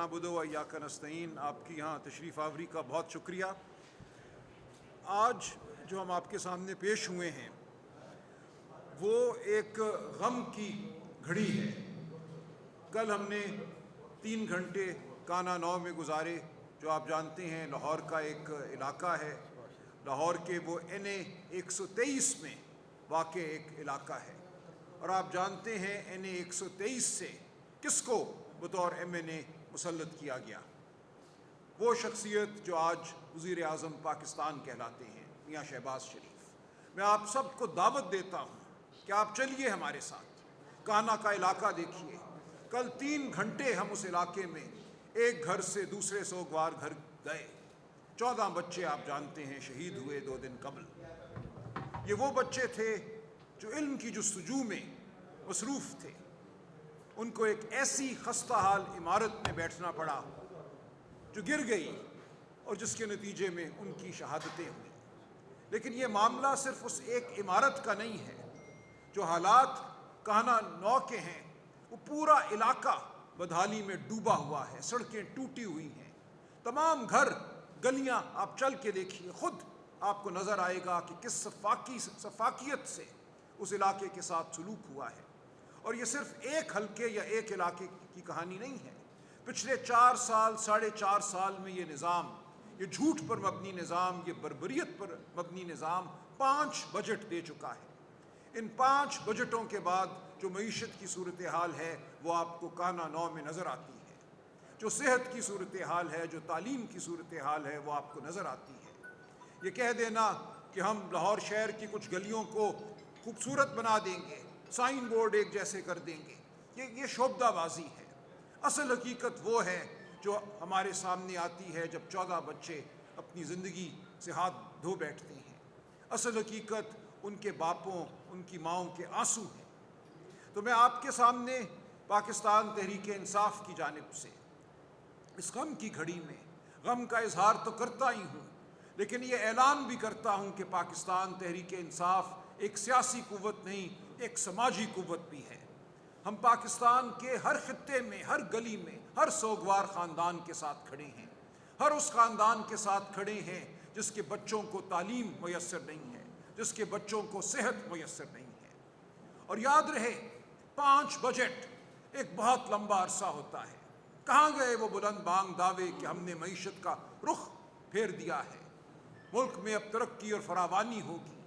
نعبد و ایاک نستعین آپ کی یہاں تشریف آوری کا بہت شکریہ۔ آج جو ہم آپ کے سامنے پیش ہوئے ہیں وہ ایک غم کی گھڑی ہے۔ کل ہم نے 3 گھنٹے کانا 9 میں گزارے، جو آپ جانتے ہیں لاہور کا ایک علاقہ ہے، لاہور کے وہ NA 123 میں واقع ایک علاقہ ہے، اور آپ جانتے ہیں NA 123 سے کس کو بطور MNA مسلط کیا گیا۔ وہ شخصیت جو آج وزیر اعظم پاکستان کہلاتے ہیں، میاں شہباز شریف۔ میں آپ سب کو دعوت دیتا ہوں کہ آپ چلیے ہمارے ساتھ، کانا کا علاقہ دیکھیے۔ کل 3 گھنٹے ہم اس علاقے میں ایک گھر سے دوسرے سوگوار گھر گئے۔ 14 بچے آپ جانتے ہیں شہید ہوئے 2 دن قبل۔ یہ وہ بچے تھے جو علم کی جستجو میں مصروف تھے۔ ان کو ایک ایسی خستہ حال عمارت میں بیٹھنا پڑا جو گر گئی اور جس کے نتیجے میں ان کی شہادتیں ہوئیں۔ لیکن یہ معاملہ صرف اس ایک عمارت کا نہیں ہے۔ جو حالات کانا 9 کے ہیں وہ پورا علاقہ بدحالی میں ڈوبا ہوا ہے، سڑکیں ٹوٹی ہوئی ہیں، تمام گھر گلیاں آپ چل کے دیکھیے، خود آپ کو نظر آئے گا کہ کس سفاکیت سے اس علاقے کے ساتھ سلوک ہوا ہے۔ اور یہ صرف ایک حلقے یا ایک علاقے کی کہانی نہیں ہے۔ پچھلے 4 سال 4.5 سال میں یہ نظام، یہ جھوٹ پر مبنی نظام، یہ بربریت پر مبنی نظام 5 بجٹ دے چکا ہے۔ ان 5 بجٹوں کے بعد جو معیشت کی صورتحال ہے وہ آپ کو کانا 9 میں نظر آتی ہے۔ جو صحت کی صورتحال ہے، جو تعلیم کی صورتحال ہے وہ آپ کو نظر آتی ہے۔ یہ کہہ دینا کہ ہم لاہور شہر کی کچھ گلیوں کو خوبصورت بنا دیں گے، سائن بورڈ ایک جیسے کر دیں گے، یہ شعبدہ بازی ہے۔ اصل حقیقت وہ ہے جو ہمارے سامنے آتی ہے جب 14 بچے اپنی زندگی سے ہاتھ دھو بیٹھتے ہیں۔ اصل حقیقت ان کے باپوں، ان کی ماؤں کے آنسو ہیں۔ تو میں آپ کے سامنے پاکستان تحریک انصاف کی جانب سے اس غم کی گھڑی میں غم کا اظہار تو کرتا ہی ہوں، لیکن یہ اعلان بھی کرتا ہوں کہ پاکستان تحریک انصاف ایک سیاسی قوت نہیں، ایک سماجی قوت بھی ہے۔ ہم پاکستان کے ہر خطے میں، ہر گلی میں، ہر سوگوار خاندان کے ساتھ کھڑے ہیں، ہر اس خاندان کے ساتھ کھڑے ہیں جس کے بچوں کو تعلیم میسر نہیں ہے، جس کے بچوں کو صحت میسر نہیں ہے۔ اور یاد رہے 5 بجٹ ایک بہت لمبا عرصہ ہوتا ہے۔ کہاں گئے وہ بلند بانگ دعوے کہ ہم نے معیشت کا رخ پھیر دیا ہے، ملک میں اب ترقی اور فراوانی ہوگی؟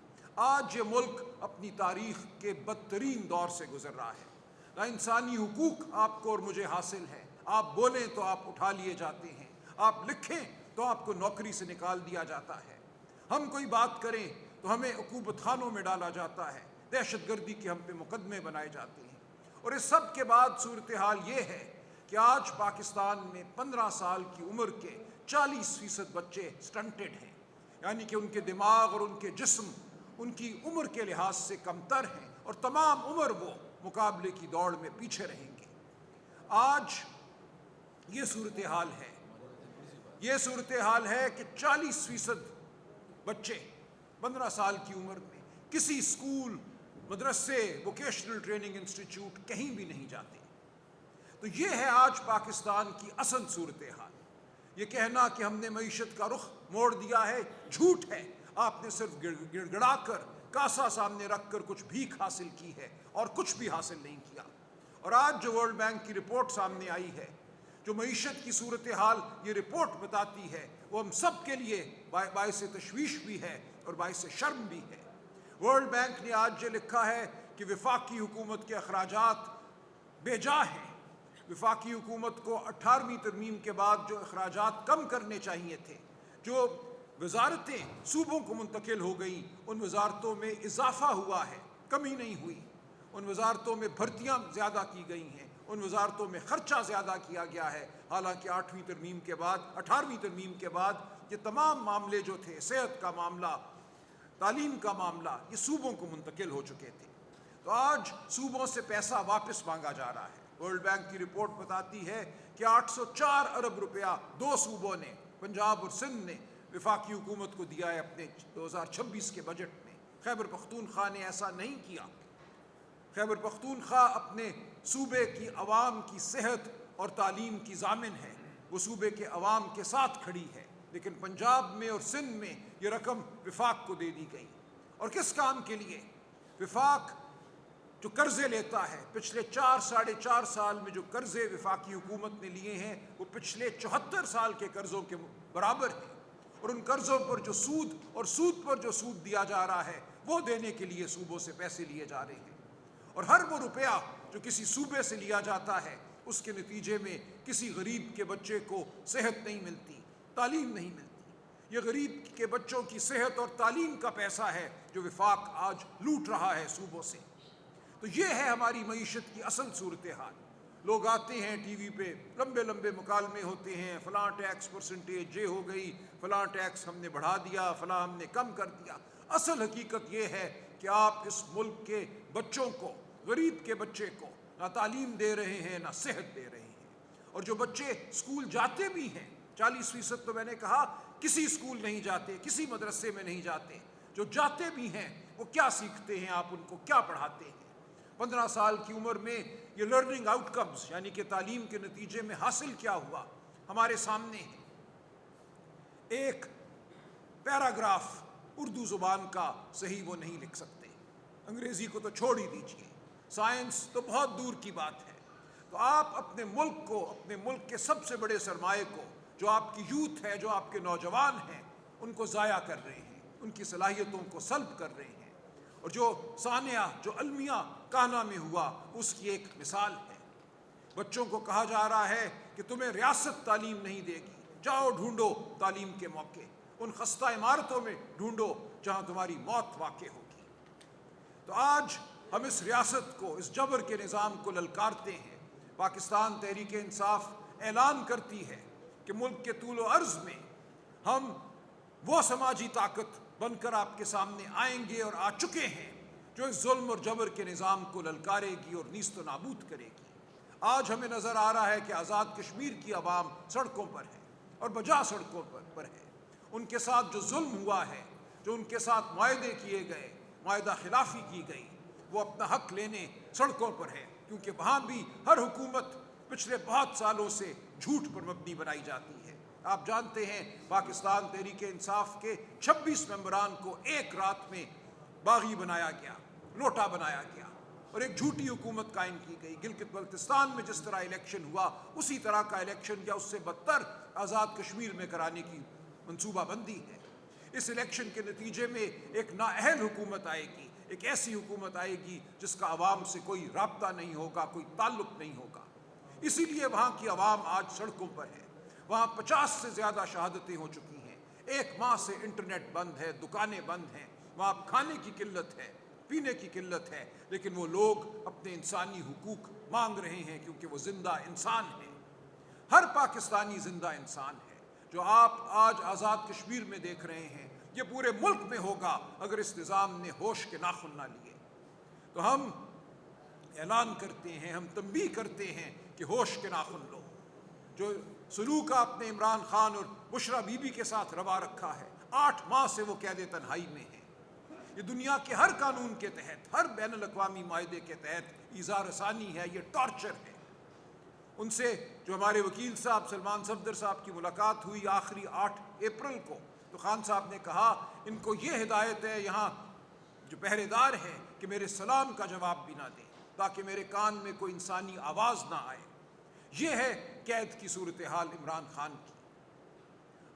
آج یہ ملک اپنی تاریخ کے بدترین دور سے گزر رہا ہے۔ نہ انسانی حقوق آپ کو اور مجھے حاصل ہے۔ آپ بولیں تو آپ اٹھا لیے جاتے ہیں، آپ لکھیں تو آپ کو نوکری سے نکال دیا جاتا ہے، ہم کوئی بات کریں تو ہمیں عقوبت خانوں میں ڈالا جاتا ہے، دہشت گردی کے ہم پہ مقدمے بنائے جاتے ہیں۔ اور اس سب کے بعد صورتحال یہ ہے کہ آج پاکستان میں 15 سال کی عمر کے 40% بچے سٹنٹڈ ہیں، یعنی کہ ان کے دماغ اور ان کے جسم ان کی عمر کے لحاظ سے کمتر ہیں، اور تمام عمر وہ مقابلے کی دوڑ میں پیچھے رہیں گے۔ آج یہ صورتحال ہے، یہ صورتحال ہے کہ 40% بچے 15 سال کی عمر میں کسی اسکول، مدرسے، ووکیشنل ٹریننگ انسٹیٹیوٹ کہیں بھی نہیں جاتے۔ تو یہ ہے آج پاکستان کی اصل صورتحال۔ یہ کہنا کہ ہم نے معیشت کا رخ موڑ دیا ہے جھوٹ ہے۔ آپ نے صرف گڑ گڑا کر، کاسا سامنے رکھ کر کچھ بھیک حاصل کی ہے اور کچھ بھی حاصل نہیں کیا۔ اور آج جو ورلڈ بینک کی رپورٹ سامنے آئی ہے، جو معیشت کی صورتحال یہ رپورٹ بتاتی ہے، وہ ہم سب کے لیے باعث تشویش بھی ہے اور باعث شرم بھی ہے۔ ورلڈ بینک نے آج یہ لکھا ہے کہ وفاقی حکومت کے اخراجات بے جا ہیں۔ وفاقی حکومت کو 18ویں ترمیم کے بعد جو اخراجات کم کرنے چاہیے تھے، جو وزارتیں صوبوں کو منتقل ہو گئیں، ان وزارتوں میں اضافہ ہوا ہے، کمی نہیں ہوئی۔ ان وزارتوں میں بھرتیاں زیادہ کی گئی ہیں، ان وزارتوں میں خرچہ زیادہ کیا گیا ہے، حالانکہ 18ویں ترمیم کے بعد یہ تمام معاملے جو تھے، صحت کا معاملہ، تعلیم کا معاملہ، یہ صوبوں کو منتقل ہو چکے تھے۔ تو آج صوبوں سے پیسہ واپس مانگا جا رہا ہے۔ ورلڈ بینک کی رپورٹ بتاتی ہے کہ 804 ارب روپیہ 2 صوبوں نے، پنجاب اور سندھ نے، وفاقی حکومت کو دیا ہے اپنے 2026 کے بجٹ میں۔ خیبر پختونخوا نے ایسا نہیں کیا۔ خیبر پختونخوا اپنے صوبے کی عوام کی صحت اور تعلیم کی ضامن ہے، وہ صوبے کے عوام کے ساتھ کھڑی ہے، لیکن پنجاب میں اور سندھ میں یہ رقم وفاق کو دے دی گئی۔ اور کس کام کے لیے؟ وفاق جو قرضے لیتا ہے، پچھلے 4-4.5 سال میں جو قرضے وفاقی حکومت نے لیے ہیں وہ پچھلے 74 سال کے قرضوں کے برابر ہیں، اور ان قرضوں پر جو سود اور سود پر جو سود دیا جا رہا ہے وہ دینے کے لیے صوبوں سے پیسے لیے جا رہے ہیں۔ اور ہر وہ روپیہ جو کسی صوبے سے لیا جاتا ہے اس کے نتیجے میں کسی غریب کے بچے کو صحت نہیں ملتی، تعلیم نہیں ملتی۔ یہ غریب کے بچوں کی صحت اور تعلیم کا پیسہ ہے جو وفاق آج لوٹ رہا ہے صوبوں سے۔ تو یہ ہے ہماری معیشت کی اصل صورتحال۔ لوگ آتے ہیں ٹی وی پہ، لمبے لمبے مکالمے ہوتے ہیں، فلاں ٹیکس پرسنٹیج یہ ہو گئی، فلاں ٹیکس ہم نے بڑھا دیا، فلاں ہم نے کم کر دیا۔ اصل حقیقت یہ ہے کہ آپ اس ملک کے بچوں کو، غریب کے بچے کو نہ تعلیم دے رہے ہیں نہ صحت دے رہے ہیں۔ اور جو بچے اسکول جاتے بھی ہیں، 40% تو میں نے کہا کسی اسکول نہیں جاتے، کسی مدرسے میں نہیں جاتے۔ جو جاتے بھی ہیں وہ کیا سیکھتے ہیں، آپ ان کو کیا پڑھاتے ہیں؟ 15 سال کی عمر میں یہ لرننگ آؤٹ کمز یعنی کہ تعلیم کے نتیجے میں حاصل کیا ہوا ہمارے سامنے ہے۔ ایک پیراگراف اردو زبان کا صحیح وہ نہیں لکھ سکتے، انگریزی کو تو چھوڑ ہی دیجیے، سائنس تو بہت دور کی بات ہے۔ تو آپ اپنے ملک کو، اپنے ملک کے سب سے بڑے سرمایہ کو، جو آپ کی یوتھ ہے، جو آپ کے نوجوان ہیں، ان کو ضائع کر رہے ہیں، ان کی صلاحیتوں کو سلب کر رہے ہیں۔ اور جو سانحہ، جو المیہ کانا میں ہوا، اس کی ایک مثال ہے۔ بچوں کو کہا جا رہا ہے کہ تمہیں ریاست تعلیم نہیں دے گی، جاؤ ڈھونڈو تعلیم کے موقع، ان خستہ عمارتوں میں ڈھونڈو جہاں تمہاری موت واقع ہوگی۔ تو آج ہم اس ریاست کو، اس جبر کے نظام کو للکارتے ہیں۔ پاکستان تحریک انصاف اعلان کرتی ہے کہ ملک کے طول و عرض میں ہم وہ سماجی طاقت بن کر آپ کے سامنے آئیں گے اور آ چکے ہیں جو اس ظلم اور جبر کے نظام کو للکارے گی اور نیست و نابود کرے گی۔ آج ہمیں نظر آ رہا ہے کہ آزاد کشمیر کی عوام سڑکوں پر ہے اور بجا سڑکوں پر ہے۔ ان کے ساتھ جو ظلم ہوا ہے، جو ان کے ساتھ معاہدے کیے گئے، معاہدہ خلافی کی گئی، وہ اپنا حق لینے سڑکوں پر ہے، کیونکہ وہاں بھی ہر حکومت پچھلے بہت سالوں سے جھوٹ پر مبنی بنائی جاتی ہے۔ آپ جانتے ہیں پاکستان تحریک انصاف کے 26 ممبران کو ایک رات میں باغی بنایا گیا، لوٹا بنایا گیا اور ایک جھوٹی حکومت قائم کی گئی۔ گلگت بلتستان میں جس طرح الیکشن ہوا اسی طرح کا الیکشن یا اس سے بدتر آزاد کشمیر میں کرانے کی منصوبہ بندی ہے۔ اس الیکشن کے نتیجے میں ایک نااہل حکومت آئے گی، ایک ایسی حکومت آئے گی جس کا عوام سے کوئی رابطہ نہیں ہوگا، کوئی تعلق نہیں ہوگا۔ اسی لیے وہاں کی عوام آج سڑکوں پر ہے۔ وہاں 50 سے زیادہ شہادتیں ہو چکی ہیں، 1 ماہ سے انٹرنیٹ بند ہے، دکانیں بند ہیں، وہاں کھانے کی قلت ہے، پینے کی قلت ہے، لیکن وہ لوگ اپنے انسانی حقوق مانگ رہے ہیں کیونکہ وہ زندہ انسان ہیں۔ ہر پاکستانی زندہ انسان ہے۔ جو آپ آج آزاد کشمیر میں دیکھ رہے ہیں یہ پورے ملک میں ہوگا اگر اس نظام نے ہوش کے ناخن نہ لیے۔ تو ہم اعلان کرتے ہیں، ہم تنبیہ کرتے ہیں کہ ہوش کے ناخن لو۔ جو سلوک آپ نے عمران خان اور بشرا بی بی کے ساتھ روا رکھا ہے، 8 ماہ سے وہ قید تنہائی میں ہیں۔ یہ دنیا کے ہر قانون کے تحت، ہر بین الاقوامی معاہدے کے تحت ایذا رسانی ہے، یہ ٹارچر ہے۔ ان سے جو ہمارے وکیل صاحب سلمان صفدر صاحب کی ملاقات ہوئی آخری 8 اپریل کو، تو خان صاحب نے کہا ان کو یہ ہدایت ہے یہاں جو پہرے دار ہیں کہ میرے سلام کا جواب بھی نہ دیں تاکہ میرے کان میں کوئی انسانی آواز نہ آئے۔ یہ ہے قید کی صورتحال عمران خان کی۔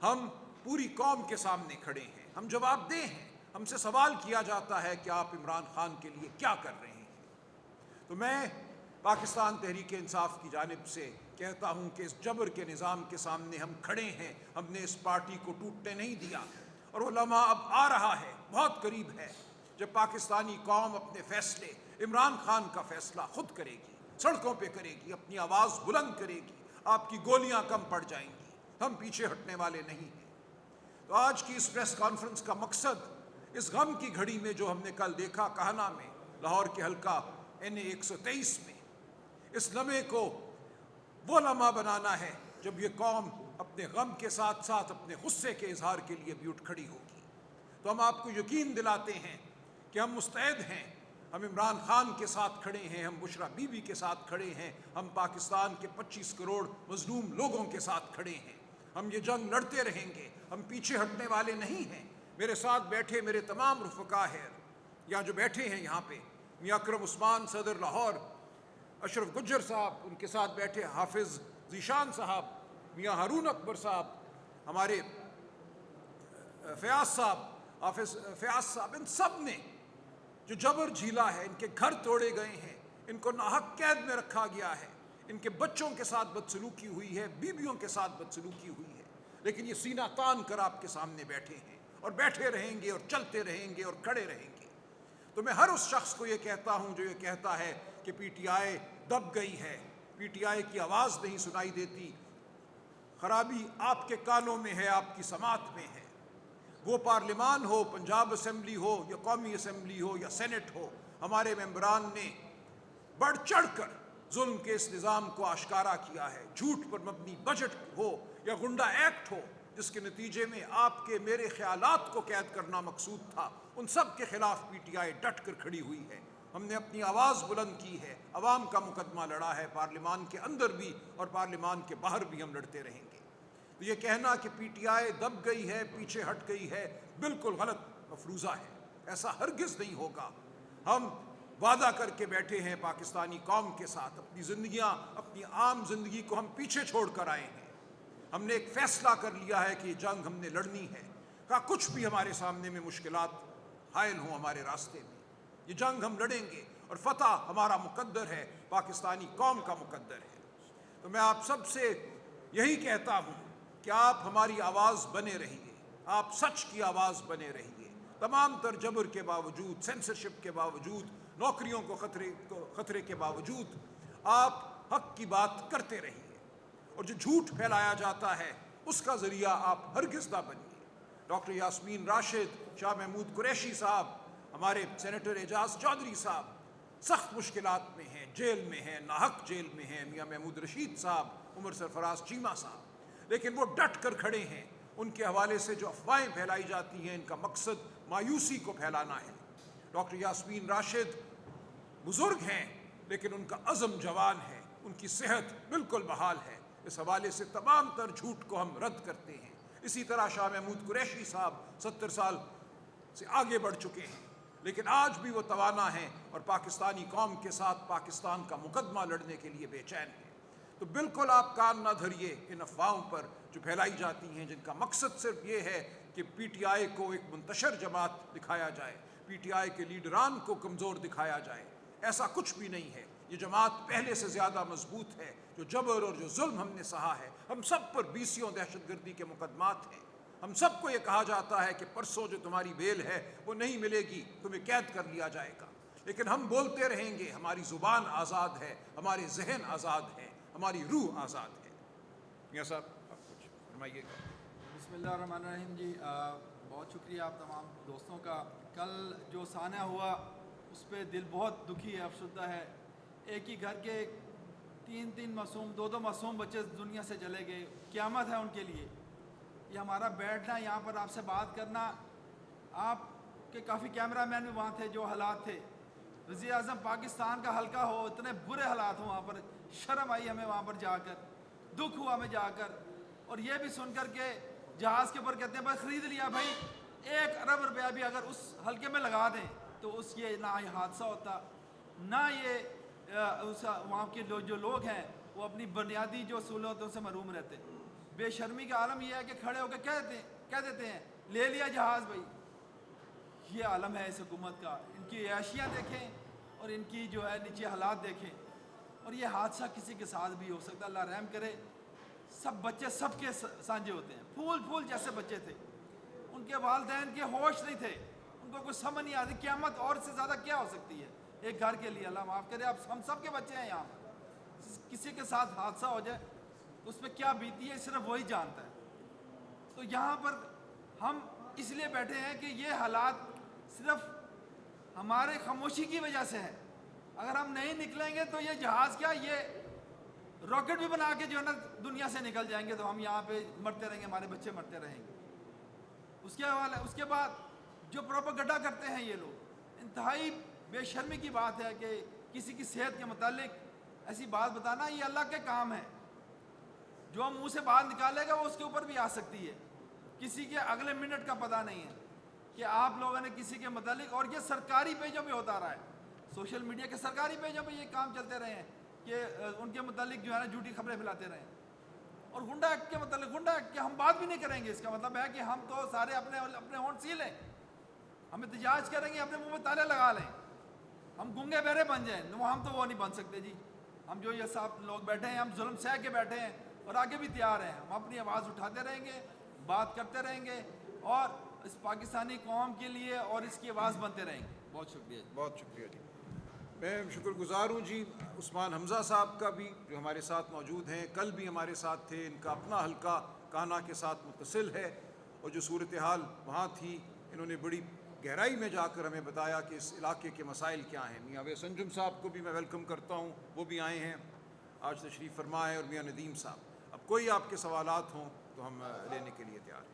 ہم پوری قوم کے سامنے کھڑے ہیں، ہم جواب دہ ہیں۔ ہم سے سوال کیا جاتا ہے کہ آپ عمران خان کے لیے کیا کر رہے ہیں۔ تو میں پاکستان تحریک انصاف کی جانب سے کہتا ہوں کہ اس جبر کے نظام کے سامنے ہم کھڑے ہیں۔ ہم نے اس پارٹی کو ٹوٹنے نہیں دیا، اور وہ لمحہ اب آ رہا ہے، بہت قریب ہے، جب پاکستانی قوم اپنے فیصلے، عمران خان کا فیصلہ خود کرے گی، سڑکوں پہ کرے گی، اپنی آواز بلند کرے گی، آپ کی گولیاں کم پڑ جائیں گی۔ ہم پیچھے ہٹنے والے نہیں ہیں۔ تو آج کی اس پریس کانفرنس کا مقصد اس غم کی گھڑی میں جو ہم نے کل دیکھا کہنا میں، لاہور کے حلقہ NA 123 میں، اس لمحے کو وہ لمحہ بنانا ہے جب یہ قوم اپنے غم کے ساتھ ساتھ اپنے غصے کے اظہار کے لیے بھی اٹھ کھڑی ہوگی۔ تو ہم آپ کو یقین دلاتے ہیں کہ ہم مستعد ہیں، ہم عمران خان کے ساتھ کھڑے ہیں، ہم بشرا بی بی کے ساتھ کھڑے ہیں، ہم پاکستان کے 25 کروڑ مظلوم لوگوں کے ساتھ کھڑے ہیں۔ ہم یہ جنگ لڑتے رہیں گے، ہم پیچھے ہٹنے والے نہیں ہیں۔ میرے ساتھ بیٹھے میرے تمام رفقا ہیں، یا جو بیٹھے ہیں یہاں پہ، میاں اکرم عثمان صدر لاہور، اشرف گجر صاحب، ان کے ساتھ بیٹھے حافظ ذیشان صاحب، میاں ہارون اکبر صاحب، ہمارے فیاض صاحب، حافظ فیاض صاحب، ان سب نے جو جبر جھیلا ہے، ان کے گھر توڑے گئے ہیں، ان کو ناحق قید میں رکھا گیا ہے، ان کے بچوں کے ساتھ بدسلوکی ہوئی ہے، بیویوں کے ساتھ بدسلوکی ہوئی ہے، لیکن یہ سینہ تان کر آپ کے سامنے بیٹھے ہیں اور بیٹھے رہیں گے اور چلتے رہیں گے اور کھڑے رہیں گے۔ تو میں ہر اس شخص کو یہ کہتا ہوں جو یہ کہتا ہے کہ پی ٹی آئی دب گئی ہے، پی ٹی آئی کی آواز نہیں سنائی دیتی، خرابی آپ کے کانوں میں ہے، آپ کی سماعت میں ہے۔ وہ پارلیمان ہو، پنجاب اسمبلی ہو یا قومی اسمبلی ہو یا سینٹ ہو، ہمارے ممبران نے بڑھ چڑھ کر ظلم کے اس نظام کو آشکارا کیا ہے۔ جھوٹ پر مبنی بجٹ ہو یا غنڈہ ایکٹ ہو، جس کے نتیجے میں آپ کے میرے خیالات کو قید کرنا مقصود تھا، ان سب کے خلاف پی ٹی آئی ڈٹ کر کھڑی ہوئی ہے۔ ہم نے اپنی آواز بلند کی ہے، عوام کا مقدمہ لڑا ہے، پارلیمان کے اندر بھی اور پارلیمان کے باہر بھی ہم لڑتے رہیں گے۔ تو یہ کہنا کہ پی ٹی آئی دب گئی ہے، پیچھے ہٹ گئی ہے، بالکل غلط مفروضہ ہے، ایسا ہرگز نہیں ہوگا۔ ہم وعدہ کر کے بیٹھے ہیں پاکستانی قوم کے ساتھ، اپنی زندگیاں، اپنی عام زندگی کو ہم پیچھے چھوڑ کر آئے ہیں۔ ہم نے ایک فیصلہ کر لیا ہے کہ یہ جنگ ہم نے لڑنی ہے، کچھ بھی ہمارے سامنے میں مشکلات حائل ہوں ہمارے راستے میں، یہ جنگ ہم لڑیں گے، اور فتح ہمارا مقدر ہے، پاکستانی قوم کا مقدر ہے۔ تو میں آپ سب سے یہی کہتا ہوں کہ آپ ہماری آواز بنے رہیے، آپ سچ کی آواز بنے رہیے، تمام تر جبر کے باوجود، سینسرشپ کے باوجود، نوکریوں کو خطرے کے باوجود آپ حق کی بات کرتے رہیے، اور جو جھوٹ پھیلایا جاتا ہے اس کا ذریعہ آپ ہرگز نہ بنیے۔ ڈاکٹر یاسمین راشد، شاہ محمود قریشی صاحب، ہمارے سینیٹر اعجاز چودھری صاحب سخت مشکلات میں ہیں، جیل میں ہیں، ناحق جیل میں ہیں، میاں محمود رشید صاحب، عمر سرفراز چیمہ صاحب، لیکن وہ ڈٹ کر کھڑے ہیں۔ ان کے حوالے سے جو افواہیں پھیلائی جاتی ہیں، ان کا مقصد مایوسی کو پھیلانا ہے۔ ڈاکٹر یاسمین راشد بزرگ ہیں، لیکن ان کا عزم جوان ہے، ان کی صحت بالکل بحال ہے، اس حوالے سے تمام تر جھوٹ کو ہم رد کرتے ہیں۔ اسی طرح شاہ محمود قریشی صاحب 70 سال سے آگے بڑھ چکے ہیں، لیکن آج بھی وہ توانا ہیں اور پاکستانی قوم کے ساتھ پاکستان کا مقدمہ لڑنے کے لیے بے چین ہیں۔ تو بالکل آپ کان نہ دھریے ان افواہوں پر جو پھیلائی جاتی ہیں، جن کا مقصد صرف یہ ہے کہ پی ٹی آئی کو ایک منتشر جماعت دکھایا جائے، پی ٹی آئی کے لیڈران کو کمزور دکھایا جائے۔ ایسا کچھ بھی نہیں ہے، یہ جماعت پہلے سے زیادہ مضبوط ہے۔ جو جبر اور جو ظلم ہم نے سہا ہے، ہم سب پر 20 دہشت گردی کے مقدمات ہیں، ہم سب کو یہ کہا جاتا ہے کہ پرسوں جو تمہاری بیل ہے وہ نہیں ملے گی، تمہیں قید کر لیا جائے گا، لیکن ہم بولتے رہیں گے، ہماری زبان آزاد ہے، ہمارے ذہن آزاد ہے، ہماری روح آزاد ہے۔ میاں صاحب آپ کچھ فرمائیے گا۔ بسم اللہ الرحمن الرحیم۔ جی بہت شکریہ آپ تمام دوستوں کا۔ کل جو سانحہ ہوا اس پہ دل بہت دکھی ہے، افسردہ ہے۔ ایک ہی گھر کے 3 معصوم، 2 معصوم بچے دنیا سے چلے گئے، قیامت ہے ان کے لیے۔ یہ ہمارا بیٹھنا، یہاں پر آپ سے بات کرنا، آپ کے کافی کیمرہ مین بھی وہاں تھے، جو حالات تھے، وزیر اعظم پاکستان کا حلقہ ہو، اتنے برے حالات ہوں وہاں پر، شرم آئی ہمیں وہاں پر جا کر، دکھ ہوا ہمیں جا کر، اور یہ بھی سن کر کے جہاز کے اوپر کہتے ہیں بھائی خرید لیا، بھائی 1 ارب روپیہ بھی اگر اس حلقے میں لگا دیں تو اس یہ نہ یہ حادثہ ہوتا، نہ یہ وہاں کے جو لوگ ہیں وہ اپنی بنیادی جو سہولتوں سے محروم رہتے۔ بے شرمی کا عالم یہ ہے کہ کھڑے ہو کے کہہ دیتے ہیں لے لیا جہاز بھائی۔ یہ عالم ہے اس حکومت کا، ان کی عیاشیاں دیکھیں اور ان کی جو ہے نیچے حالات دیکھیں، اور یہ حادثہ کسی کے ساتھ بھی ہو سکتا ہے، اللہ رحم کرے۔ سب بچے سب کے سانجے ہوتے ہیں، پھول جیسے بچے تھے، ان کے والدین کے ہوش نہیں تھے، ان کو کوئی سمجھ نہیں آتی قیامت اور سے زیادہ کیا ہو سکتی ہے ایک گھر کے لیے۔ اللہ معاف کرے، اب ہم سب کے بچے ہیں یہاں پر، کسی کے ساتھ حادثہ ہو جائے اس میں کیا بیتی ہے صرف وہی جانتا ہے۔ تو یہاں پر ہم اس لیے بیٹھے ہیں کہ یہ حالات صرف ہمارے خاموشی کی وجہ سے ہے۔ اگر ہم نہیں نکلیں گے تو یہ جہاز کیا، یہ راکٹ بھی بنا کے جو ہے نا دنیا سے نکل جائیں گے، تو ہم یہاں پہ مرتے رہیں گے، ہمارے بچے مرتے رہیں گے۔ اس کے بعد جو پروپیگنڈا کرتے ہیں یہ لوگ، انتہائی بے شرمی کی بات ہے کہ کسی کی صحت کے متعلق ایسی بات بتانا، یہ اللہ کے کام ہے. جو منہ سے بات نکالے گا وہ اس کے اوپر بھی آ سکتی ہے. کسی کے اگلے منٹ کا پتہ نہیں ہے کہ آپ لوگوں نے کسی کے متعلق، اور یہ سرکاری پیجوں پہ ہوتا رہا ہے، سوشل میڈیا کے سرکاری پیجوں پہ یہ کام چلتے رہے ہیں کہ ان کے متعلق جو ہے نا جھوٹی خبریں پھیلاتے رہے ہیں. اور غنڈہ ایکٹ کے متعلق، غنڈہ ایکٹ کے ہم بات بھی نہیں کریں گے. اس کا مطلب ہے کہ ہم تو سارے اپنے ہونٹ سی لیں، ہم احتجاج کریں گے، اپنے منہ میں تالے لگا لیں، ہم گنگے بہرے بن جائیں. ہم تو وہ نہیں بن سکتے جی. ہم جو یہ سب لوگ بیٹھے ہیں، ہم ظلم سہ کے بیٹھے ہیں اور آگے بھی تیار ہیں. ہم اپنی آواز اٹھاتے رہیں گے، بات کرتے رہیں گے اور اس پاکستانی قوم کے لیے اور اس کی آواز بنتے رہیں گے. بہت شکریہ. بہت شکریہ جی. میں شکر گزار ہوں جی عثمان حمزہ صاحب کا بھی، جو ہمارے ساتھ موجود ہیں، کل بھی ہمارے ساتھ تھے. ان کا اپنا حلقہ کانا کے ساتھ متصل ہے، اور جو صورتحال وہاں تھی انہوں نے بڑی گہرائی میں جا کر ہمیں بتایا کہ اس علاقے کے مسائل کیا ہیں. میاں ویس انجم صاحب کو بھی میں ویلکم کرتا ہوں، وہ بھی آئے ہیں آج تشریف فرما ہے، اور میاں ندیم صاحب. اب کوئی آپ کے سوالات ہوں تو ہم لینے کے لیے تیار ہیں.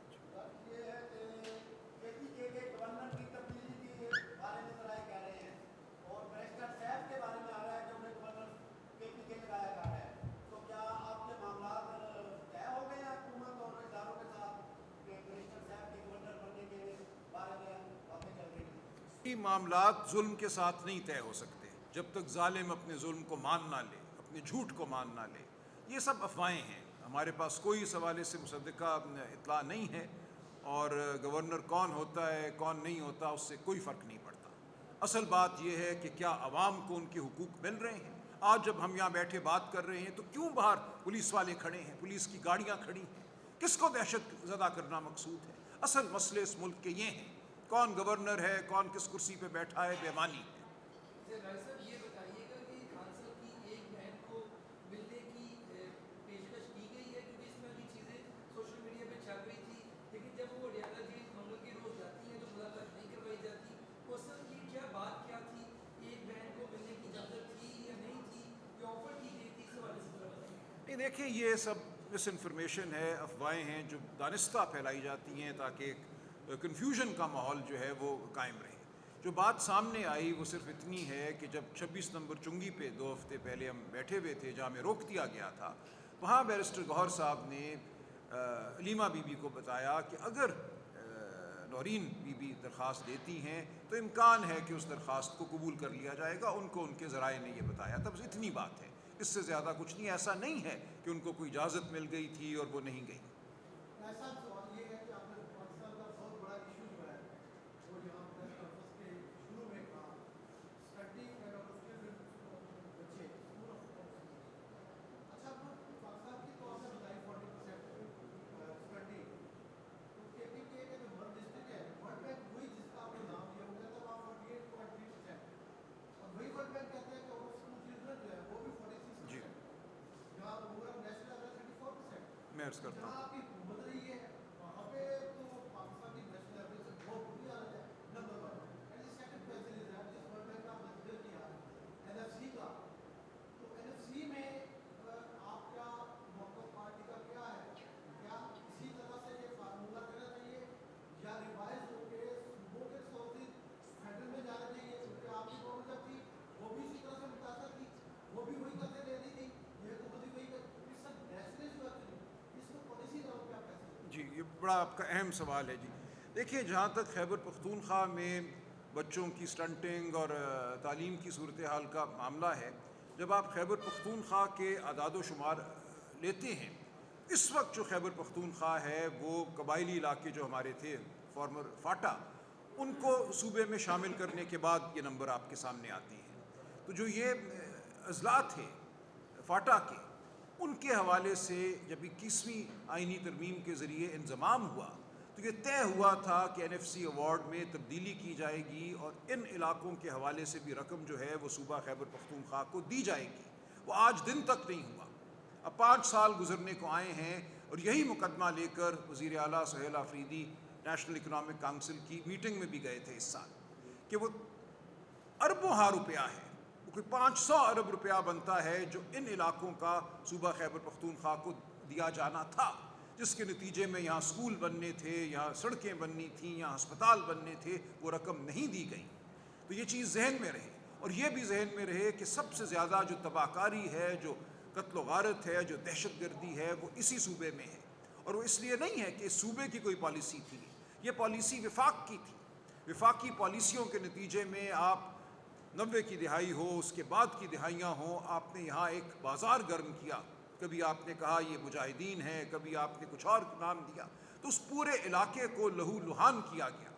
معاملات ظلم کے ساتھ نہیں طے ہو سکتے جب تک ظالم اپنے ظلم کو مان نہ لے، اپنے جھوٹ کو مان نہ لے. یہ سب افواہیں ہیں. ہمارے پاس کوئی اس حوالے سے مصدقہ اطلاع نہیں ہے، اور گورنر کون ہوتا ہے کون نہیں ہوتا اس سے کوئی فرق نہیں پڑتا. اصل بات یہ ہے کہ کیا عوام کو ان کے حقوق مل رہے ہیں. آج جب ہم یہاں بیٹھے بات کر رہے ہیں تو کیوں باہر پولیس والے کھڑے ہیں، پولیس کی گاڑیاں کھڑی ہیں؟ کس کو دہشت زدہ کرنا مقصود ہے؟ اصل مسئلے اس ملک کے یہ ہیں. کون گورنر ہے، کون کس کرسی پہ بیٹھا ہے، بے معنی ہے. یہ بتائیے گا کہ خان صاحب کی ایک بہن کو ملنے کی پیشکش کی گئی ہے، کیونکہ اس طرح کی چیزیں سوشل میڈیا پہ چھا رہی تھی، لیکن جب وہ ریاضہ جیل منگل کے روز جاتی ہیں تو ملاقات نہیں کروائی جاتی. وہ سر یہ کیا بات کیا تھی؟ ایک بہن کو ملنے کی اجازت تھی یا نہیں تھی، یا آفر کی گئی تھی؟ اس حوالے سے ذرا بتائیے. نہیں، دیکھیں یہ سب مس انفارمیشن ہے، افواہیں ہیں جو دانستہ پھیلائی جاتی ہیں تاکہ ایک کنفیوژن کا ماحول جو ہے وہ قائم رہے. جو بات سامنے آئی وہ صرف اتنی ہے کہ جب 26 نمبر چنگی پہ 2 ہفتے پہلے ہم بیٹھے ہوئے تھے جہاں ہمیں روک دیا گیا تھا، وہاں بیرسٹر گوہر صاحب نے علیمہ بی بی کو بتایا کہ اگر نورین بی بی درخواست دیتی ہیں تو امکان ہے کہ اس درخواست کو قبول کر لیا جائے گا. ان کو ان کے ذرائع نے یہ بتایا تھا. بس اتنی بات ہے، اس سے زیادہ کچھ نہیں. ایسا نہیں ہے کہ ان کو کوئی اجازت مل گئی تھی اور وہ نہیں گئی. جی میں عرض کرتا ہوں. جی یہ بڑا آپ کا اہم سوال ہے. جی دیکھیں، جہاں تک خیبر پختونخوا میں بچوں کی سٹنٹنگ اور تعلیم کی صورتحال کا معاملہ ہے، جب آپ خیبر پختونخوا کے اعداد و شمار لیتے ہیں، اس وقت جو خیبر پختونخوا ہے وہ قبائلی علاقے جو ہمارے تھے فارمر فاٹا، ان کو صوبے میں شامل کرنے کے بعد یہ نمبر آپ کے سامنے آتی ہیں. تو جو یہ اضلاع تھے فاٹا کے، ان کے حوالے سے جب 21ویں آئینی ترمیم کے ذریعے انضمام ہوا تو یہ طے ہوا تھا کہ این ایف سی ایوارڈ میں تبدیلی کی جائے گی اور ان علاقوں کے حوالے سے بھی رقم جو ہے وہ صوبہ خیبر پختونخوا کو دی جائے گی. وہ آج دن تک نہیں ہوا. اب 5 سال گزرنے کو آئے ہیں اور یہی مقدمہ لے کر وزیر اعلیٰ Sohail Afridi national economic council کی میٹنگ میں بھی گئے تھے اس سال، کہ وہ اربوں ہا روپیہ ہے، وہ کوئی 500 ارب روپیہ بنتا ہے جو ان علاقوں کا صوبہ خیبر پختونخوا کو دیا جانا تھا، جس کے نتیجے میں یہاں سکول بننے تھے، یہاں سڑکیں بننی تھیں، یہاں ہسپتال بننے تھے. وہ رقم نہیں دی گئی. تو یہ چیز ذہن میں رہے. اور یہ بھی ذہن میں رہے کہ سب سے زیادہ جو تباہ کاری ہے، جو قتل و غارت ہے، جو دہشت گردی ہے، وہ اسی صوبے میں ہے۔ اور وہ اس لیے نہیں ہے کہ اس صوبے کی کوئی پالیسی تھی، یہ پالیسی وفاق کی تھی۔ وفاقی پالیسیوں کے نتیجے میں آپ 90 کی دہائی ہو، اس کے بعد کی دہائیاں ہوں، آپ نے یہاں ایک بازار گرم کیا۔ کبھی آپ نے کہا یہ مجاہدین ہے، کبھی آپ نے کچھ اور نام دیا، تو اس پورے علاقے کو لہو لہان کیا گیا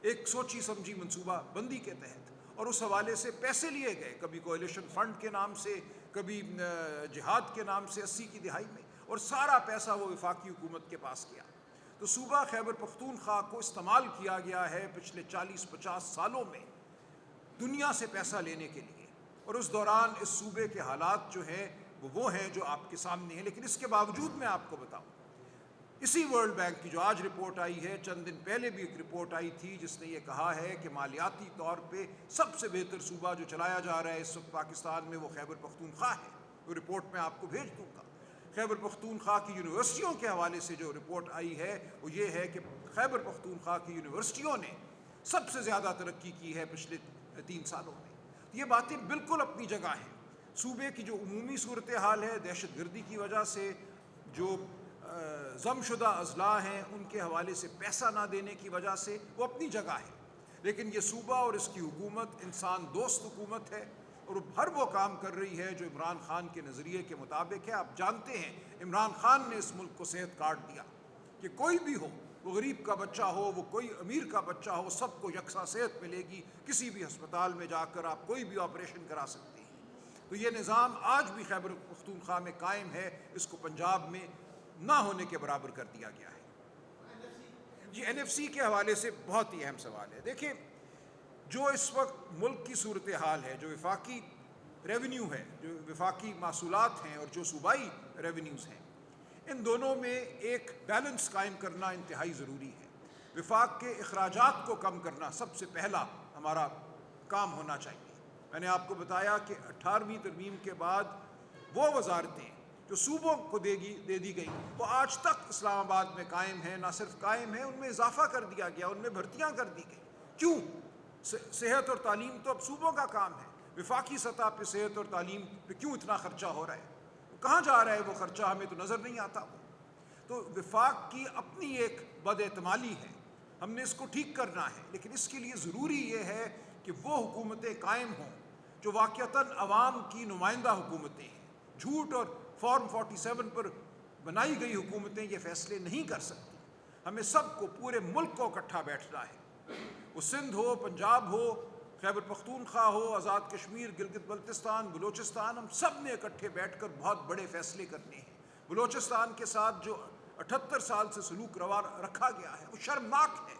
ایک سوچی سمجھی منصوبہ بندی کے تحت، اور اس حوالے سے پیسے لیے گئے، کبھی کولیشن فنڈ کے نام سے، کبھی جہاد کے نام سے 80 کی دہائی میں، اور سارا پیسہ وہ وفاقی حکومت کے پاس گیا۔ تو صوبہ خیبر پختونخوا کو استعمال کیا گیا ہے پچھلے 40-50 سالوں میں دنیا سے پیسہ لینے کے لیے، اور اس دوران اس صوبے کے حالات جو ہیں وہ ہیں جو آپ کے سامنے ہیں۔ لیکن اس کے باوجود میں آپ کو بتاؤں، اسی ورلڈ بینک کی جو آج رپورٹ آئی ہے، چند دن پہلے بھی ایک رپورٹ آئی تھی جس نے یہ کہا ہے کہ مالیاتی طور پہ سب سے بہتر صوبہ جو چلایا جا رہا ہے اس وقت پاکستان میں وہ خیبر پختونخوا ہے۔ وہ رپورٹ میں آپ کو بھیج دوں گا۔ خیبر پختونخوا کی یونیورسٹیوں کے حوالے سے جو رپورٹ آئی ہے وہ یہ ہے کہ خیبر پختونخوا کی یونیورسٹیوں نے سب سے زیادہ ترقی کی ہے پچھلے 3 سالوں میں۔ یہ باتیں بالکل اپنی جگہ ہیں۔ صوبے کی جو عمومی صورتحال ہے، دہشت گردی کی وجہ سے جو ضم شدہ اضلاع ہیں ان کے حوالے سے پیسہ نہ دینے کی وجہ سے، وہ اپنی جگہ ہے، لیکن یہ صوبہ اور اس کی حکومت انسان دوست حکومت ہے، اور ہر وہ کام کر رہی ہے جو عمران خان کے نظریے کے مطابق ہے۔ آپ جانتے ہیں عمران خان نے اس ملک کو صحت کارڈ دیا کہ کوئی بھی ہو، وہ غریب کا بچہ ہو، وہ کوئی امیر کا بچہ ہو، سب کو یکساں صحت ملے گی، کسی بھی ہسپتال میں جا کر آپ کوئی بھی آپریشن کرا سکتے ہیں۔ تو یہ نظام آج بھی خیبر پختونخوا میں قائم ہے، اس کو پنجاب میں نہ ہونے کے برابر کر دیا گیا ہے۔ جی این ایف سی کے حوالے سے بہت ہی اہم سوال ہے۔ دیکھیں، جو اس وقت ملک کی صورتحال ہے، جو وفاقی ریونیو ہے، جو وفاقی محصولات ہیں اور جو صوبائی ریونیوز ہیں، ان دونوں میں ایک بیلنس قائم کرنا انتہائی ضروری ہے۔ وفاق کے اخراجات کو کم کرنا سب سے پہلا ہمارا کام ہونا چاہیے۔ میں نے آپ کو بتایا کہ 18ویں ترمیم کے بعد وہ وزارتیں جو صوبوں کو دے دی گئیں وہ آج تک اسلام آباد میں قائم ہیں۔ نہ صرف قائم ہیں، ان میں اضافہ کر دیا گیا، ان میں بھرتیاں کر دی گئیں۔ کیوں؟ صحت اور تعلیم تو اب صوبوں کا کام ہے۔ وفاقی سطح پہ صحت اور تعلیم پہ کیوں اتنا خرچہ ہو رہا ہے؟ کہاں جا رہا ہے وہ خرچہ؟ ہمیں تو نظر نہیں آتا۔ تو وفاق کی اپنی ایک بد اعتمادی ہے، ہم نے اس کو ٹھیک کرنا ہے، لیکن اس کے لیے ضروری یہ ہے کہ وہ حکومتیں قائم ہوں جو واقعتاً عوام کی نمائندہ حکومتیں ہیں۔ جھوٹ اور فارم 47 پر بنائی گئی حکومتیں یہ فیصلے نہیں کر سکتی۔ ہمیں سب کو، پورے ملک کو اکٹھا بیٹھنا ہے، وہ سندھ ہو، پنجاب ہو، خیبر پختونخوا ہو، آزاد کشمیر، گلگت بلتستان، بلوچستان، ہم سب نے اکٹھے بیٹھ کر بہت بڑے فیصلے کرنے ہیں۔ بلوچستان کے ساتھ جو 78 سال سے سلوک روا رکھا گیا ہے وہ شرمناک ہے۔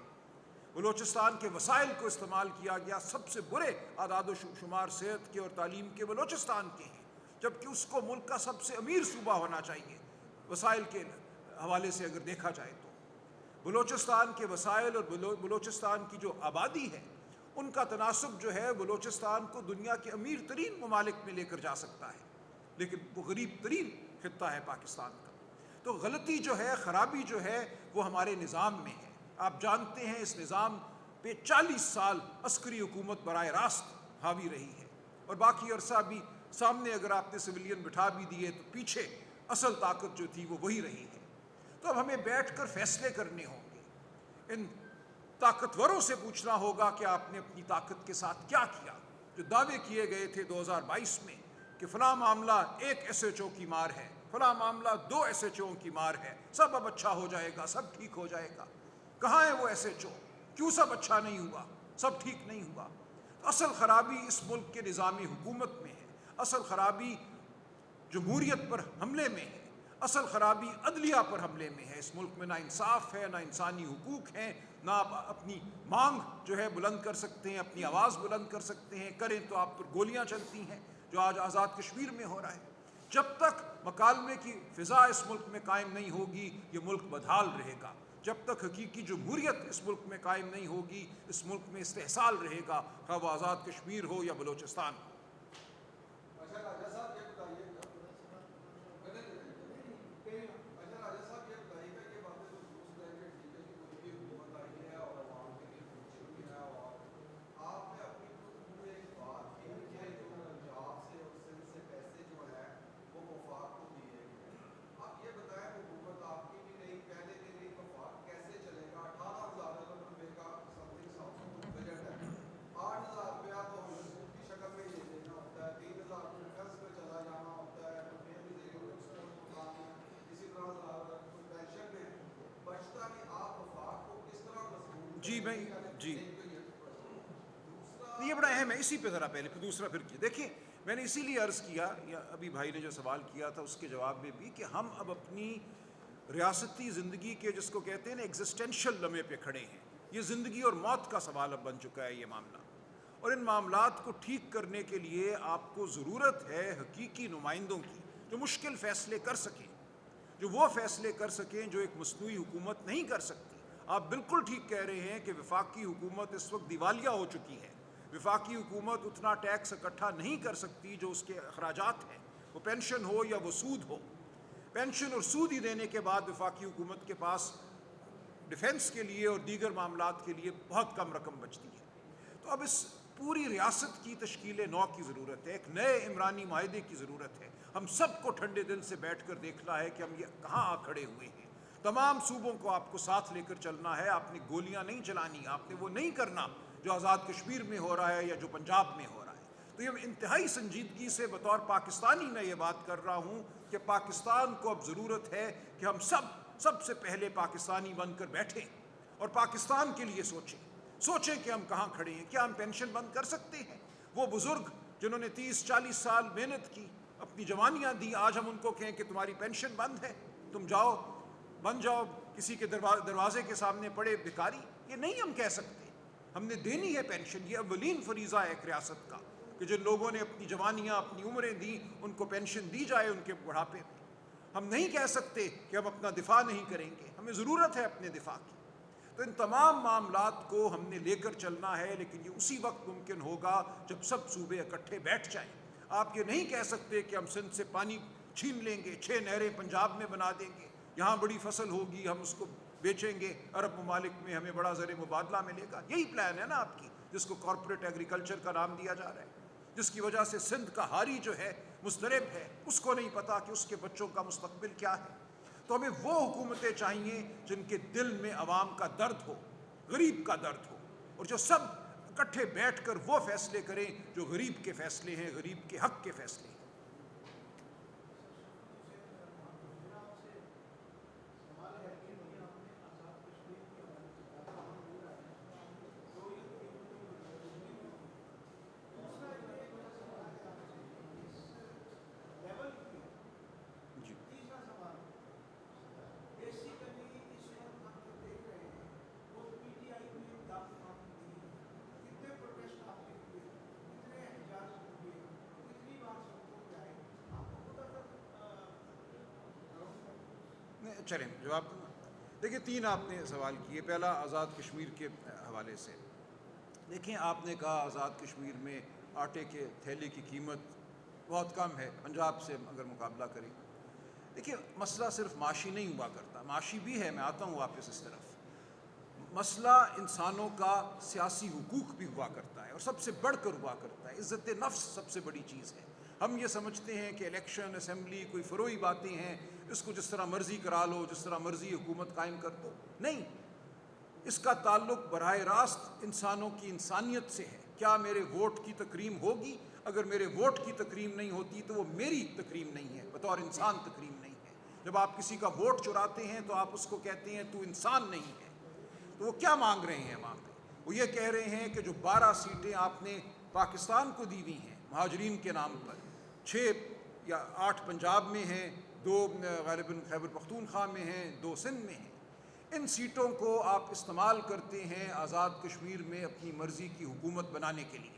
بلوچستان کے وسائل کو استعمال کیا گیا، سب سے برے اعداد و شمار صحت کے اور تعلیم کے بلوچستان کے ہیں، جبکہ اس کو ملک کا سب سے امیر صوبہ ہونا چاہیے وسائل کے حوالے سے اگر دیکھا جائے تو۔ بلوچستان کے وسائل اور بلوچستان کی جو آبادی ہے ان کا تناسب جو ہے بلوچستان کو دنیا کے امیر ترین ممالک میں لے کر جا سکتا ہے، لیکن وہ غریب ترین خطہ ہے پاکستان کا۔ تو غلطی جو ہے، خرابی جو ہے، وہ ہمارے نظام میں ہے۔ آپ جانتے ہیں اس نظام پہ 40 سال عسکری حکومت براہ راست حاوی رہی ہے، اور باقی عرصہ بھی سامنے اگر آپ نے سویلین بٹھا بھی دیے تو پیچھے اصل طاقت جو تھی وہ وہی رہی ہے۔ تو اب ہمیں بیٹھ کر فیصلے کرنے ہوں گے، ان طاقتوروں سے پوچھنا ہوگا کہ آپ نے اپنی طاقت کے ساتھ کیا کیا۔ جو دعوے کیے گئے تھے 2022 میں کہ فلاں معاملہ 1 ایس ایچ او کی مار ہے، فلاں معاملہ 2 ایس ایچ او کی مار ہے، سب اب اچھا ہو جائے گا، سب ٹھیک ہو جائے گا، کہاں ہے وہ ایس ایچ او؟ کیوں سب اچھا نہیں ہوا، سب ٹھیک نہیں ہوا؟ اصل خرابی اس ملک کے نظام حکومت میں ہے، اصل خرابی جمہوریت پر حملے میں ہے، اصل خرابی عدلیہ پر حملے میں ہے۔ اس ملک میں نہ انصاف ہے، نہ انسانی حقوق ہیں، نہ آپ اپنی مانگ جو ہے بلند کر سکتے ہیں، اپنی آواز بلند کر سکتے ہیں، کریں تو آپ پر گولیاں چلتی ہیں، جو آج آزاد کشمیر میں ہو رہا ہے۔ جب تک مکالمے کی فضا اس ملک میں قائم نہیں ہوگی یہ ملک بدحال رہے گا۔ جب تک حقیقی جمہوریت اس ملک میں قائم نہیں ہوگی اس ملک میں استحصال رہے گا، خواہ وہ آزاد کشمیر ہو یا بلوچستان ہو۔ میں جی یہ بڑا اہم ہے، اسی پہ ذرا پہلے پھر دوسرا پھر دیکھیں، میں نے اسی لیے عرض کیا، یا ابھی بھائی نے جو سوال کیا تھا اس کے جواب میں بھی، کہ ہم اب اپنی ریاستی زندگی کے جس کو کہتے ہیں نا ایگزسٹینشل لمحے پہ کھڑے ہیں. یہ زندگی اور موت کا سوال اب بن چکا ہے یہ معاملہ، اور ان معاملات کو ٹھیک کرنے کے لیے آپ کو ضرورت ہے حقیقی نمائندوں کی جو مشکل فیصلے کر سکیں، جو وہ فیصلے کر سکیں جو ایک مصنوعی حکومت نہیں کر سکتی. آپ بالکل ٹھیک کہہ رہے ہیں کہ وفاقی حکومت اس وقت دیوالیہ ہو چکی ہے. وفاقی حکومت اتنا ٹیکس اکٹھا نہیں کر سکتی جو اس کے اخراجات ہیں، وہ پینشن ہو یا وہ سود ہو. پینشن اور سود ہی دینے کے بعد وفاقی حکومت کے پاس ڈیفنس کے لیے اور دیگر معاملات کے لیے بہت کم رقم بچتی ہے. تو اب اس پوری ریاست کی تشکیل نو کی ضرورت ہے، ایک نئے عمرانی معاہدے کی ضرورت ہے. ہم سب کو ٹھنڈے دل سے بیٹھ کر دیکھنا ہے کہ ہم یہ کہاں آ کھڑے ہوئے ہیں. تمام صوبوں کو آپ کو ساتھ لے کر چلنا ہے. آپ نے گولیاں نہیں چلانی، آپ نے وہ نہیں کرنا جو آزاد کشمیر میں ہو رہا ہے یا جو پنجاب میں ہو رہا ہے. تو یہ انتہائی سنجیدگی سے بطور پاکستانی میں یہ بات کر رہا ہوں کہ پاکستان کو اب ضرورت ہے کہ ہم سب سے پہلے پاکستانی بن کر بیٹھیں اور پاکستان کے لیے سوچیں کہ ہم کہاں کھڑے ہیں. کیا ہم پینشن بند کر سکتے ہیں؟ وہ بزرگ جنہوں نے 30-40 سال محنت کی، اپنی جوانیاں دی، آج ہم ان کو کہیں کہ تمہاری پینشن بند ہے، تم بن جاؤ کسی کے دروازے کے سامنے پڑے بھکاری؟ یہ نہیں ہم کہہ سکتے. ہم نے دینی ہے پینشن. یہ اولین فریضہ ہے ایک ریاست کا کہ جن لوگوں نے اپنی جوانیاں اپنی عمریں دیں ان کو پینشن دی جائے ان کے بڑھاپے میں. ہم نہیں کہہ سکتے کہ ہم اپنا دفاع نہیں کریں گے، ہمیں ضرورت ہے اپنے دفاع کی. تو ان تمام معاملات کو ہم نے لے کر چلنا ہے، لیکن یہ اسی وقت ممکن ہوگا جب سب صوبے اکٹھے بیٹھ جائیں. آپ یہ نہیں کہہ سکتے کہ ہم سندھ سے پانی چھین لیں گے، 6 نہریں پنجاب میں بنا دیں گے، یہاں بڑی فصل ہوگی ہم اس کو بیچیں گے عرب ممالک میں، ہمیں بڑا زر مبادلہ ملے گا. یہی پلان ہے نا آپ کی، جس کو کارپوریٹ ایگریکلچر کا نام دیا جا رہا ہے، جس کی وجہ سے سندھ کا ہاری جو ہے مضطرب ہے، اس کو نہیں پتا کہ اس کے بچوں کا مستقبل کیا ہے. تو ہمیں وہ حکومتیں چاہیے جن کے دل میں عوام کا درد ہو، غریب کا درد ہو، اور جو سب اکٹھے بیٹھ کر وہ فیصلے کریں جو غریب کے فیصلے ہیں، غریب کے حق کے فیصلے ہیں. چلیں جواب دوں. دیکھیں 3 آپ نے سوال کیے. پہلا آزاد کشمیر کے حوالے سے. دیکھیں آپ نے کہا آزاد کشمیر میں آٹے کے تھیلے کی قیمت بہت کم ہے پنجاب سے اگر مقابلہ کریں. دیکھیں مسئلہ صرف معاشی نہیں ہوا کرتا، معاشی بھی ہے، میں آتا ہوں واپس اس طرف. مسئلہ انسانوں کا سیاسی حقوق بھی ہوا کرتا ہے، اور سب سے بڑھ کر ہوا کرتا ہے. عزت نفس سب سے بڑی چیز ہے. ہم یہ سمجھتے ہیں کہ الیکشن، اسمبلی کوئی فروئی باتیں ہیں، اس کو جس طرح مرضی کرا لو، جس طرح مرضی حکومت قائم کر دو. نہیں، اس کا تعلق براہ راست انسانوں کی انسانیت سے ہے. کیا میرے ووٹ کی تکریم ہوگی؟ اگر میرے ووٹ کی تکریم نہیں ہوتی تو وہ میری تکریم نہیں ہے، بطور انسان تکریم نہیں ہے. جب آپ کسی کا ووٹ چراتے ہیں تو آپ اس کو کہتے ہیں تو انسان نہیں ہے. تو وہ کیا مانگ رہے ہیں وہاں پہ؟ وہ یہ کہہ رہے ہیں کہ جو 12 سیٹیں آپ نے پاکستان کو دی ہوئی ہیں مہاجرین کے نام پر، 6 یا 8 پنجاب میں ہیں، 2 غالباً خیبر پختونخوا میں ہیں، 2 سندھ میں ہیں. ان سیٹوں کو آپ استعمال کرتے ہیں آزاد کشمیر میں اپنی مرضی کی حکومت بنانے کے لیے.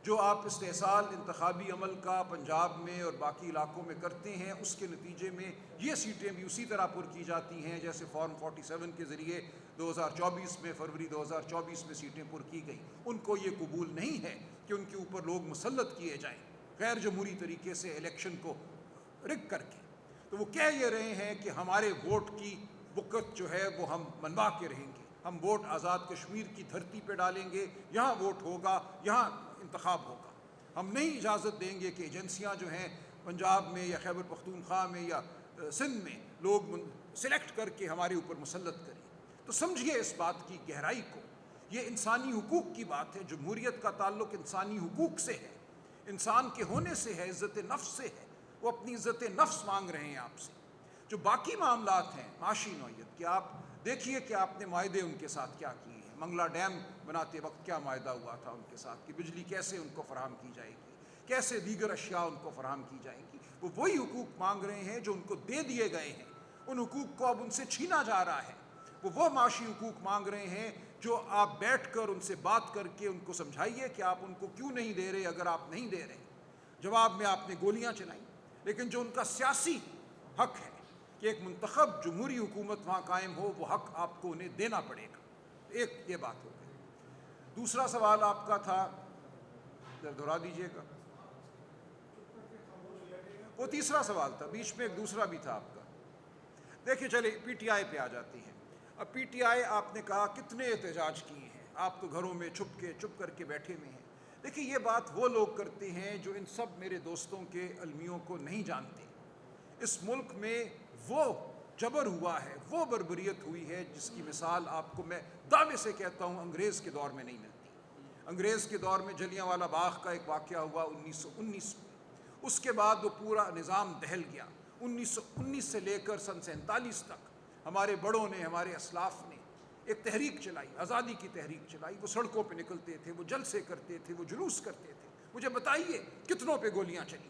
جو آپ استحصال انتخابی عمل کا پنجاب میں اور باقی علاقوں میں کرتے ہیں، اس کے نتیجے میں یہ سیٹیں بھی اسی طرح پر کی جاتی ہیں جیسے فارم 47 کے ذریعے 2024 میں، فروری 2024 میں سیٹیں پر کی گئیں. ان کو یہ قبول نہیں ہے کہ ان کے اوپر لوگ مسلط کیے جائیں غیر جمہوری طریقے سے الیکشن کو رگ کر کے. تو وہ کہہ یہ رہے ہیں کہ ہمارے ووٹ کی وقت جو ہے وہ ہم منوا کے رہیں گے، ہم ووٹ آزاد کشمیر کی دھرتی پہ ڈالیں گے، یہاں ووٹ ہوگا، یہاں انتخاب ہوگا. ہم نہیں اجازت دیں گے کہ ایجنسیاں جو ہیں پنجاب میں یا خیبر پختونخوا میں یا سندھ میں لوگ سلیکٹ کر کے ہمارے اوپر مسلط کریں. تو سمجھیے اس بات کی گہرائی کو. یہ انسانی حقوق کی بات ہے. جمہوریت کا تعلق انسانی حقوق سے ہے، انسان کے ہونے سے ہے، عزت نفس سے ہے. وہ اپنی عزت نفس مانگ رہے ہیں آپ سے. جو باقی معاملات ہیں معاشی نوعیت کے، آپ دیکھیے کہ آپ نے معاہدے ان کے ساتھ کیا کیے ہیں. منگلا ڈیم بناتے وقت کیا معاہدہ ہوا تھا ان کے ساتھ کہ بجلی کیسے ان کو فراہم کی جائے گی, کیسے دیگر اشیاء ان کو فراہم کی جائیں گی. وہ وہی حقوق مانگ رہے ہیں جو ان کو دے دیے گئے ہیں, ان حقوق کو اب ان سے چھینا جا رہا ہے. وہ معاشی حقوق مانگ رہے ہیں جو آپ بیٹھ کر ان سے بات کر کے ان کو سمجھائیے کہ آپ ان کو کیوں نہیں دے رہے. اگر آپ نہیں دے رہے, جواب میں آپ نے گولیاں چلائیں, لیکن جو ان کا سیاسی حق ہے کہ ایک منتخب جمہوری حکومت وہاں قائم ہو, وہ حق آپ کو انہیں دینا پڑے گا. ایک یہ بات ہو گئی. دوسرا سوال آپ کا تھا, دہرا دیجیے گا. وہ تیسرا سوال تھا, بیچ میں ایک دوسرا بھی تھا آپ کا. دیکھیں چلے پی ٹی آئی پہ آ جاتی ہیں. اب پی ٹی آئی آپ نے کہا کتنے احتجاج کیے ہیں, آپ تو گھروں میں چھپ کر کے بیٹھے ہوئے ہیں. دیکھیں یہ بات وہ لوگ کرتے ہیں جو ان سب میرے دوستوں کے المیوں کو نہیں جانتے. اس ملک میں وہ جبر ہوا ہے, وہ بربریت ہوئی ہے جس کی مثال آپ کو میں دعوے سے کہتا ہوں انگریز کے دور میں نہیں ملتی. انگریز کے دور میں جلیانوالہ باغ کا ایک واقعہ ہوا 1919 میں. اس کے بعد وہ پورا نظام دہل گیا. 1919 سے لے کر سن 47 تک ہمارے بڑوں نے, ہمارے اسلاف نے ایک تحریک چلائی, آزادی کی تحریک چلائی. وہ سڑکوں پہ نکلتے تھے, وہ جلسے کرتے تھے, وہ جلوس کرتے تھے. مجھے بتائیے کتنوں پہ گولیاں چلی؟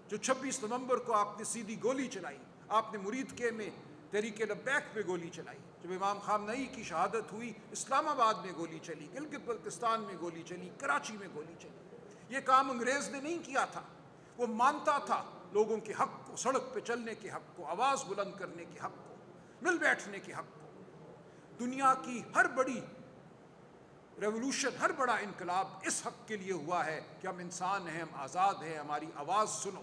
جو 26 نومبر کو آپ نے سیدھی گولی چلائی, آپ نے مرید کے میں تحریک لبیک پہ گولی چلائی. جب امام خامنئی کی شہادت ہوئی اسلام آباد میں گولی چلی, گلگت بلتستان میں گولی چلی, کراچی میں گولی چلی. یہ کام انگریز نے نہیں کیا تھا. وہ مانتا تھا لوگوں کے حق کو, سڑک پہ چلنے کے حق کو, آواز بلند کرنے کے حق کو, مل بیٹھنے کے حق کو. دنیا کی ہر بڑی ریولوشن, ہر بڑا انقلاب اس حق کے لیے ہوا ہے کہ ہم انسان ہیں, ہم آزاد ہیں, ہماری آواز سنو.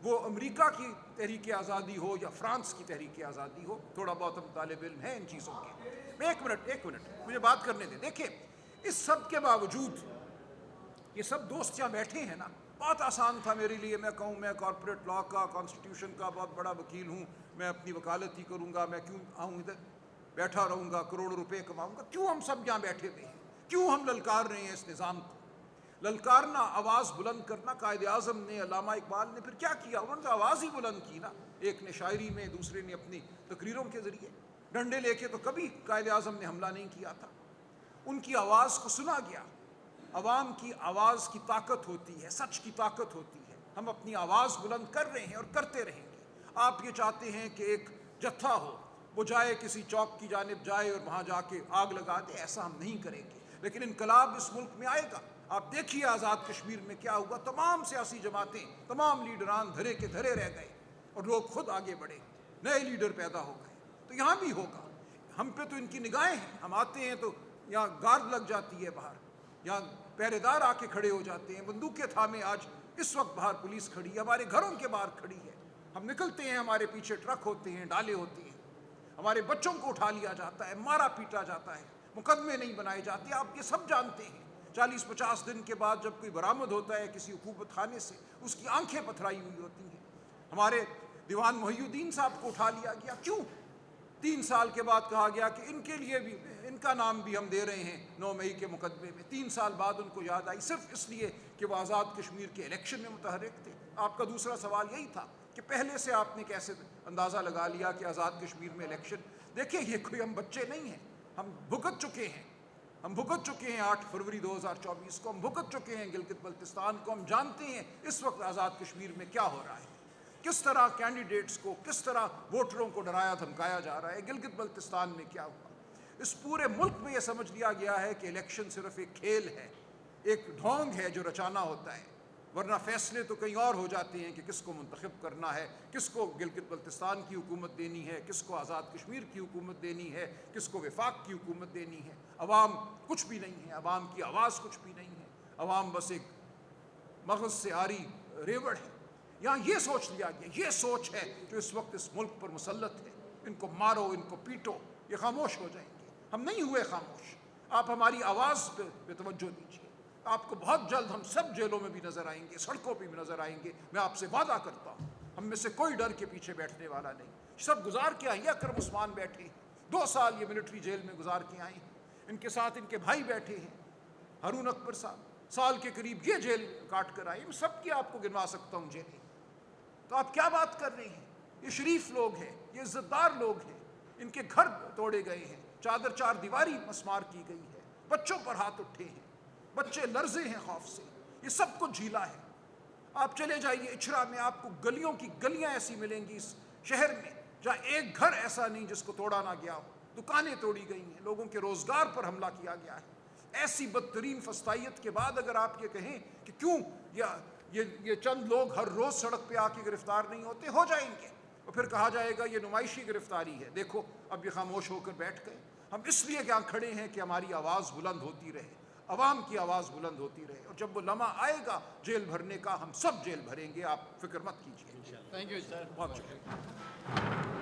وہ امریکہ کی تحریک آزادی ہو یا فرانس کی تحریک آزادی ہو, تھوڑا بہت ہم طالب علم ہیں ان چیزوں کے. ایک منٹ مجھے بات کرنے دیں. دیکھیں اس سب کے باوجود یہ سب دوست یہاں بیٹھے ہیں نا. بہت آسان تھا میرے لیے میں کہوں میں کارپوریٹ لا کا, کانسٹیٹیوشن کا بہت بڑا وکیل ہوں, میں اپنی وکالت ہی کروں گا, میں کیوں آؤں ادھر, بیٹھا رہوں گا, کروڑوں روپے کماؤں گا. کیوں ہم سب یہاں بیٹھے ہوئے ہیں؟ کیوں ہم للکار رہے ہیں اس نظام کو؟ للکارنا, آواز بلند کرنا. قائد اعظم نے, علامہ اقبال نے پھر کیا کیا؟ انہوں نے آواز ہی بلند کی نا. ایک نے شاعری میں, دوسرے نے اپنی تقریروں کے ذریعے. ڈنڈے لے کے تو کبھی قائد اعظم نے حملہ نہیں کیا تھا. ان کی آواز کو سنا گیا. عوام کی آواز کی طاقت ہوتی ہے, سچ کی طاقت ہوتی ہے. ہم اپنی آواز بلند کر رہے ہیں اور کرتے رہیں گے. آپ یہ چاہتے ہیں کہ ایک جتھا ہو, وہ جائے کسی چوک کی جانب جائے اور وہاں جا کے آگ لگا دے, ایسا ہم نہیں کریں گے. لیکن انقلاب اس ملک میں آئے گا. آپ دیکھیے آزاد کشمیر میں کیا ہوا. تمام سیاسی جماعتیں, تمام لیڈران دھرے کے دھرے رہ گئے اور لوگ خود آگے بڑھے, نئے لیڈر پیدا ہو گئے. تو یہاں بھی ہوگا. ہم پہ تو ان کی نگاہیں ہیں. ہم آتے ہیں تو یہاں گارڈ لگ جاتی ہے باہر, یہاں پہرے دار آ کے کھڑے ہو جاتے ہیں, بندوقیں تھامے. آج اس وقت باہر پولیس کھڑی ہے, ہمارے گھروں کے باہر کھڑی ہے. ہم نکلتے ہیں, ہمارے پیچھے ٹرک ہوتے ہیں, ڈالے ہوتے ہیں, ہمارے بچوں کو اٹھا لیا جاتا ہے, مارا پیٹا جاتا ہے, مقدمے نہیں بنائے جاتے. آپ یہ سب جانتے ہیں. 40-50 دن کے بعد جب کوئی برآمد ہوتا ہے کسی حکومت خانے سے, اس کی آنکھیں پتھرائی ہوئی ہوتی ہیں. ہمارے دیوان محی الدین صاحب کو اٹھا لیا گیا. کیوں؟ 3 سال کے بعد کہا گیا کہ ان کے لیے بھی, ان کا نام بھی ہم دے رہے ہیں 9 مئی کے مقدمے میں. 3 سال بعد ان کو یاد آئی, صرف اس لیے کہ وہ آزاد کشمیر کے الیکشن میں متحرک تھے. آپ کا دوسرا سوال یہی تھا کہ پہلے سے آپ نے کیسے اندازہ لگا لیا کہ آزاد کشمیر میں الیکشن. دیکھیں یہ کوئی ہم بچے نہیں ہیں, ہم بھگت چکے ہیں. ہم بھگت چکے ہیں 8 فروری 2024 کو, ہم بھگت چکے ہیں گلگت بلتستان کو. ہم جانتے ہیں اس وقت آزاد کشمیر میں کیا ہو رہا ہے, کس طرح کینڈیڈیٹس کو, کس طرح ووٹروں کو ڈرایا دھمکایا جا رہا ہے. گلگت بلتستان میں کیا ہوا. اس پورے ملک میں یہ سمجھ لیا گیا ہے کہ الیکشن صرف ایک کھیل ہے, ایک ڈھونگ ہے جو رچانا ہوتا ہے, ورنہ فیصلے تو کہیں اور ہو جاتے ہیں کہ کس کو منتخب کرنا ہے, کس کو گلگت بلتستان کی حکومت دینی ہے, کس کو آزاد کشمیر کی حکومت دینی ہے, کس کو وفاق کی حکومت دینی ہے. عوام کچھ بھی نہیں ہے, عوام کی آواز کچھ بھی نہیں ہے. عوام بس ایک مغز سے آری ریوڑ ہے. یہاں یہ سوچ لیا گیا, یہ سوچ ہے جو اس وقت اس ملک پر مسلط ہے. ان کو مارو, ان کو پیٹو, یہ خاموش ہو جائیں گے. ہم نہیں ہوئے خاموش. آپ ہماری آواز پہ توجہ دیجیے. آپ کو بہت جلد ہم سب جیلوں میں بھی نظر آئیں گے, سڑکوں پہ بھی نظر آئیں گے. میں آپ سے وعدہ کرتا ہوں, ہم میں سے کوئی ڈر کے پیچھے بیٹھنے والا نہیں. سب گزار کے آئیں. اکرم عثمان بیٹھے, 2 سال یہ ملٹری جیل میں گزار کے آئے ہیں. ان کے ساتھ ان کے بھائی بیٹھے ہیں, ہارون اکبر صاحب سال کے قریب یہ جیل کاٹ کر آئے. میں سب کی آپ کو گنوا سکتا ہوں جیلیں. تو آپ کیا بات کر رہے ہیں؟ یہ شریف لوگ ہیں, یہ عزت دار لوگ ہیں. ان کے گھر توڑے گئے ہیں, چادر چار دیواری مسمار کی گئی ہے، بچوں پر ہاتھ اٹھے ہیں، بچے لرزے ہیں خوف سے، یہ سب کچھ جھیلا ہے۔ آپ چلے جائیے اچھرا میں، آپ کو گلیوں کی گلیاں ایسی ملیں گی اس شہر میں جہاں ایک گھر ایسا نہیں جس کو توڑا نہ گیا ہو، دکانیں توڑی گئی ہیں، لوگوں کے روزگار پر حملہ کیا گیا ہے۔ ایسی بدترین فسطائیت کے بعد اگر آپ یہ کہیں کہ کیوں یہ چند لوگ ہر روز سڑک پہ آ کے گرفتار نہیں ہوتے، ہو جائیں گے، اور پھر کہا جائے گا یہ نمائشی گرفتاری ہے۔ دیکھو اب یہ خاموش ہو کر بیٹھ گئے۔ ہم اس لیے یہاں کھڑے ہیں کہ ہماری آواز بلند ہوتی رہے، عوام کی آواز بلند ہوتی رہے، اور جب وہ لمحہ آئے گا جیل بھرنے کا، ہم سب جیل بھریں گے، آپ فکر مت کیجیے۔ Thank you sir. بہت شکریہ۔